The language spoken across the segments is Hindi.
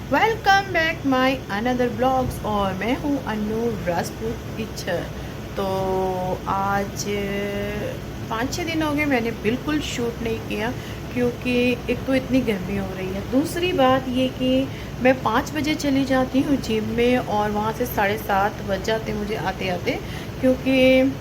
Welcome back my another blogs. और मैं हूँ अनु राजपूत टीचर। तो आज 5-6 दिन हो गए मैंने बिल्कुल शूट नहीं किया, क्योंकि एक तो इतनी गर्मी हो रही है, दूसरी बात ये कि मैं 5 बजे चली जाती हूँ जिम में और वहाँ से 7:30 बज जाते मुझे आते आते, क्योंकि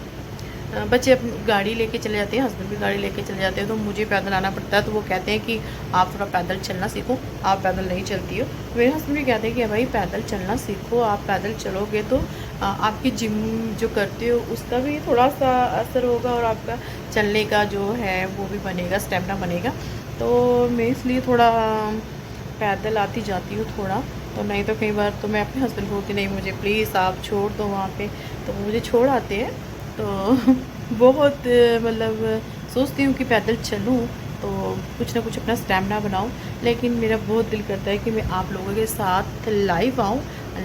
बच्चे अपनी गाड़ी लेके चले जाते हैं, हस्बैंड भी गाड़ी लेके चले जाते हैं, तो मुझे पैदल आना पड़ता है। तो वो कहते हैं कि आप थोड़ा पैदल चलना सीखो, आप पैदल नहीं चलती हो। मेरे हस्बैंड भी कहते हैं कि भाई पैदल चलना सीखो, आप पैदल चलोगे तो आपकी जिम जो करते हो उसका भी थोड़ा सा असर होगा और आपका चलने का जो है वो भी बनेगा, स्टेमिना बनेगा। तो मैं इसलिए थोड़ा पैदल आती जाती हूँ थोड़ा। तो नहीं तो कई बार तो मैं अपने हस्बैंड को बोलती नहीं मुझे प्लीज़ आप छोड़ दो वहाँ पे, तो वो मुझे छोड़ आते हैं। तो बहुत मतलब सोचती हूँ कि पैदल चलूँ तो कुछ ना कुछ अपना स्टैमिना बनाऊँ, लेकिन मेरा बहुत दिल करता है कि मैं आप लोगों के साथ लाइव आऊँ,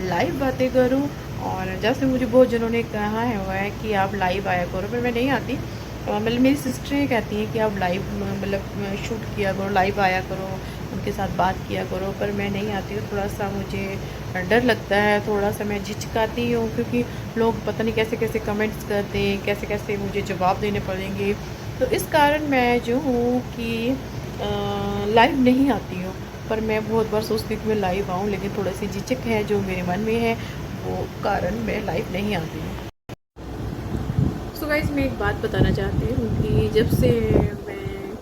लाइव बातें करूँ। और जैसे मुझे बहुत जनों ने कहा है हुआ है कि आप लाइव आया करो, पर मैं नहीं आती। मतलब मेरी सिस्टरें कहती हैं कि आप लाइव मतलब शूट किया करो, लाइव आया करो, उनके साथ बात किया करो, पर मैं नहीं आती हूँ। थोड़ा सा मुझे डर लगता है, थोड़ा सा मैं झिझकाती हूँ, क्योंकि लोग पता नहीं कैसे कैसे कमेंट्स करते हैं, कैसे कैसे मुझे जवाब देने पड़ेंगे। तो इस कारण मैं जो हूँ कि लाइव नहीं आती हूँ। पर मैं बहुत बार सोचती हूँ कि मैं लाइव आऊँ, लेकिन थोड़ी सी झिझक है जो मेरे मन में है, वो कारण मैं लाइव नहीं आती हूँ। सो गाइस, मैं एक बात बताना चाहती हूँ कि जब से मैं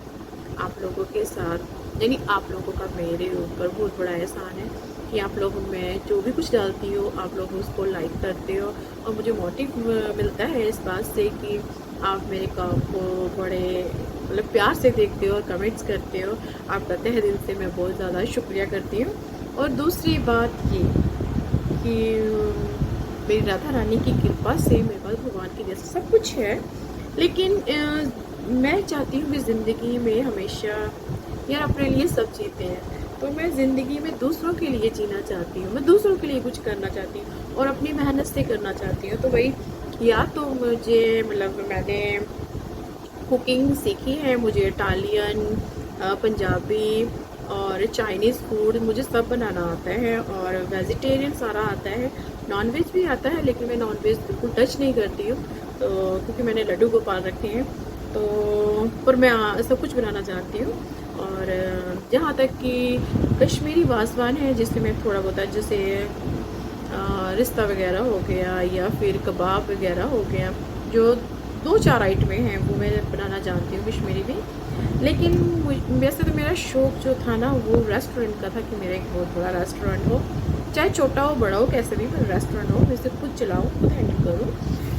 आप लोगों के साथ, यानी आप लोगों का मेरे ऊपर बहुत बड़ा एहसान है कि आप लोग, मैं जो भी कुछ डालती हो आप लोग उसको लाइक करते हो, और मुझे मोटिव मिलता है इस बात से कि आप मेरे काम को बड़े मतलब प्यार से देखते हो और कमेंट्स करते हो। आपका तहे दिल से मैं बहुत ज़्यादा शुक्रिया करती हूँ। और दूसरी बात ये कि मेरी राधा रानी की कृपा से मेरे पास भगवान की जैसे सब कुछ है, लेकिन मैं चाहती हूँ कि ज़िंदगी में हमेशा यार अपने लिए सब जीते हैं। तो मैं ज़िंदगी में दूसरों के लिए जीना चाहती हूँ, मैं दूसरों के लिए कुछ करना चाहती हूँ और अपनी मेहनत से करना चाहती हूँ। तो वही, या तो मुझे मतलब मैंने कुकिंग सीखी है, मुझे इटालियन, पंजाबी और चाइनीज़ फूड मुझे सब बनाना आता है, और वेजिटेरियन सारा आता है, नॉन वेज भी आता है, लेकिन मैं नॉन वेज बिल्कुल टच नहीं करती हूँ। तो क्योंकि मैंने लड्डू गोपाल रखे हैं, तो पर मैं सब कुछ बनाना चाहती हूँ। और जहाँ तक कि कश्मीरी वासवान है जिससे मैं थोड़ा बहुत, जैसे रिश्ता वगैरह हो गया या फिर कबाब वगैरह हो गया, जो 2-4 आइटमें हैं वो मैं बनाना जानती हूँ कश्मीरी भी। लेकिन वैसे तो मेरा शौक़ जो था ना वो रेस्टोरेंट का था, कि मेरा एक बहुत बड़ा रेस्टोरेंट हो, चाहे छोटा हो बड़ा हो कैसे भी, पर रेस्टोरेंट हो, मैं इसे खुद चलाऊँ, खुद हैंडल करूँ।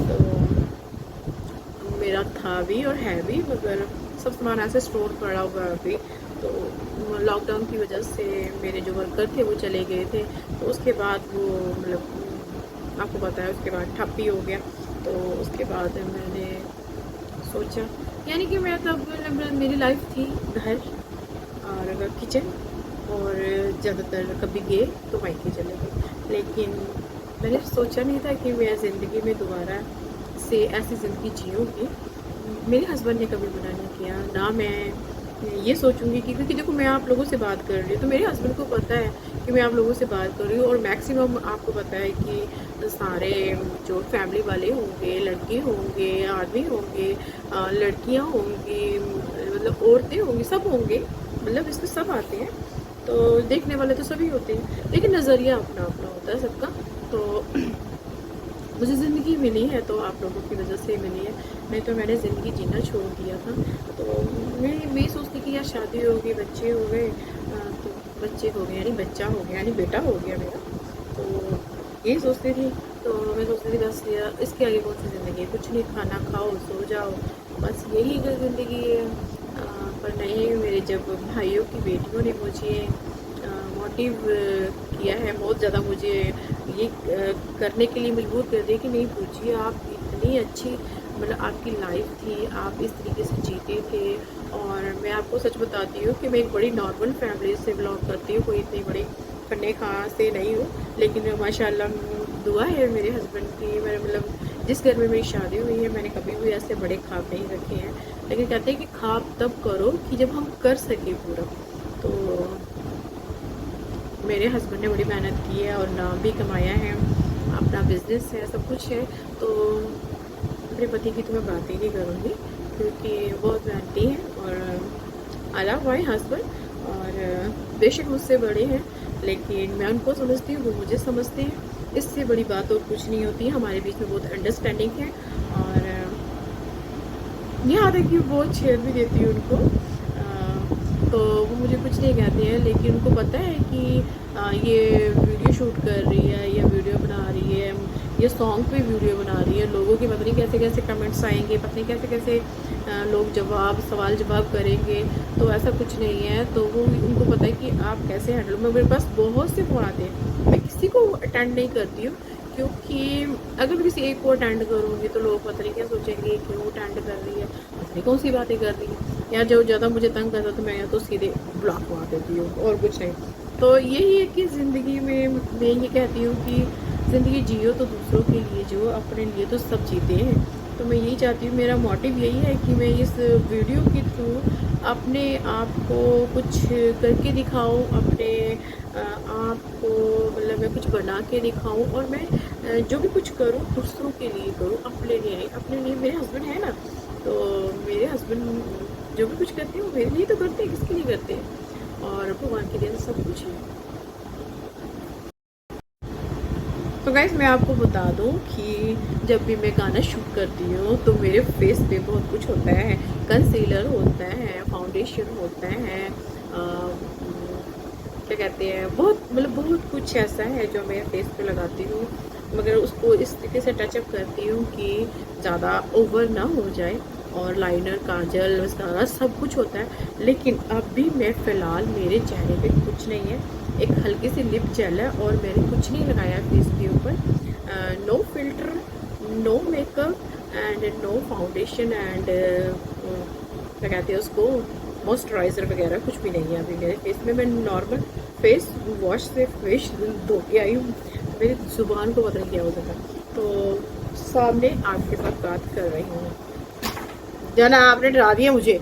तो मेरा था भी और है भी, मगर सब सामान ऐसे स्टोर पड़ा हुआ है अभी। तो लॉकडाउन की वजह से मेरे जो वर्कर थे वो चले गए थे, तो उसके बाद वो मतलब आपको पता है उसके बाद ठप ही हो गया। तो उसके बाद मैंने सोचा, यानी कि मैं तब मतलब मेरी लाइफ थी घर और किचन, और ज़्यादातर कभी गए तो मायके चले गए। लेकिन मैंने सोचा नहीं था कि मैं ज़िंदगी में दोबारा से ऐसी ज़िंदगी जीऊँगी। मेरे हस्बैंड ने कभी मना नहीं किया, ना मैं ये सोचूंगी कि, क्योंकि देखो मैं आप लोगों से बात कर रही हूँ तो मेरे हस्बैंड को पता है कि मैं आप लोगों से बात कर रही हूँ, और मैक्सिमम आपको पता है कि सारे जो फैमिली वाले होंगे, लड़के होंगे, आदमी होंगे, लड़कियाँ होंगी, मतलब औरतें होंगी, सब होंगे, मतलब इसमें सब आते हैं। तो देखने वाले तो सभी होते हैं, लेकिन नज़रिया अपना अपना होता है सबका। तो मुझे ज़िंदगी मिली है तो आप लोगों की वजह से मिली है, नहीं तो मैंने ज़िंदगी जीना छोड़ दिया था। तो मैं सोचती कि यार शादी हो गई, बच्चे हो गए, तो बच्चे हो गए यानी बच्चा हो गया यानी बेटा हो गया मेरा, तो यही सोचती थी। तो मैं सोचती थी बस यार इसके आगे कौन सी ज़िंदगी है, कुछ नहीं, खाना खाओ सो जाओ, बस यही ज़िंदगी है। पर नहीं, मेरे जब भाइयों की बेटियों ने मुझे मोटिव किया है, बहुत ज़्यादा मुझे ये करने के लिए मजबूर कर दिया कि नहीं पूछिए, आप इतनी अच्छी मतलब आपकी लाइफ थी, आप इस तरीके से जीते थे। और मैं आपको सच बताती हूँ कि मैं एक बड़ी नॉर्मल फैमिली से बिलोंग करती हूँ, कोई इतनी बड़ी फन्ने खां से नहीं हूँ, लेकिन माशाल्लाह दुआ है मेरे हस्बैंड की। मेरे मतलब जिस घर में मेरी शादी हुई है मैंने कभी भी ऐसे बड़े ख्वाब नहीं रखे हैं, लेकिन कहते हैं कि ख्वाब तब करो कि जब हम कर सकें पूरा। तो मेरे हस्बैंड ने बड़ी मेहनत की है और नाम भी कमाया है, अपना बिजनेस है, सब कुछ है। तो अपने पति की तो मैं बात ही नहीं करूँगी क्योंकि बहुत मेहनती हैं और आई लव माई हस्बैंड। और बेशक मुझसे बड़े हैं लेकिन मैं उनको समझती हूँ, वो मुझे समझते हैं। इससे बड़ी बात और कुछ नहीं होती है, हमारे बीच में बहुत अंडरस्टैंडिंग है। और यहाँ तक कि बहुत शेयर भी देती हूँ उनको। तो वो मुझे कुछ नहीं कहते हैं लेकिन उनको पता है कि ये वीडियो शूट कर रही है या वीडियो बना रही है, ये सॉन्ग पे वीडियो बना रही है। लोगों के पता नहीं कैसे कैसे कमेंट्स आएंगे, पता नहीं कैसे कैसे लोग सवाल जवाब करेंगे। तो ऐसा कुछ नहीं है। तो वो उनको पता है कि आप कैसे हैंडल। मेरे पास बहुत से फ़ोन आते हैं, मैं किसी को अटेंड नहीं करती हूँ क्योंकि अगर मैं किसी एक को अटेंड करूँगी तो लोग पता नहीं क्या सोचेंगे, क्यों अटेंड कर रही है, पता नहीं कौन सी बातें कर रही है। या जो ज़्यादा मुझे तंग करता तो मैं या तो सीधे ब्लॉक मार देती हूँ और कुछ नहीं। तो यही है कि ज़िंदगी में मैं ये कहती हूँ कि ज़िंदगी जियो तो दूसरों के लिए जियो, अपने लिए तो सब जीते हैं। तो मैं यही चाहती हूँ, मेरा मोटिव यही है कि मैं इस वीडियो के थ्रू अपने आप को कुछ करके दिखाऊं, अपने आप को मतलब मैं कुछ बना के दिखाऊं। और मैं जो भी कुछ करूं दूसरों के लिए करूं, अपने लिए नहीं। अपने लिए मेरे हस्बैंड है ना, तो मेरे हस्बैंड जो भी कुछ करते हैं वो मेरे लिए तो करते हैं, किसके लिए करते हैं। और भगवान के लिए सब कुछ है। तो गाइस मैं आपको बता दूं कि जब भी मैं गाना शूट करती हूँ तो मेरे फेस पे बहुत कुछ होता है। कंसीलर होता है, फाउंडेशन होता है, क्या कहते हैं, बहुत मतलब बहुत कुछ ऐसा है जो मैं फेस पे लगाती हूँ। मगर उसको इस तरीके से टचअप करती हूँ कि ज़्यादा ओवर ना हो जाए। और लाइनर, काजल, मस्कारा सब कुछ होता है। लेकिन अभी मैं फ़िलहाल मेरे चेहरे पे कुछ नहीं है, एक हल्की सी लिप जेल है और मैंने कुछ नहीं लगाया फेस के ऊपर। No filter, no makeup and no foundation and क्या कहते हैं उसको, मॉइस्चराइज़र वगैरह कुछ भी नहीं है अभी मेरे फेस में। मैं नॉर्मल फेस वॉश से फेस धो के आई हूँ। मेरी ज़ुबान को पता नहीं क्या हो जाता। तो सामने आपके साथ बात कर रही हूँ। जाना, आपने डरा दिया मुझे।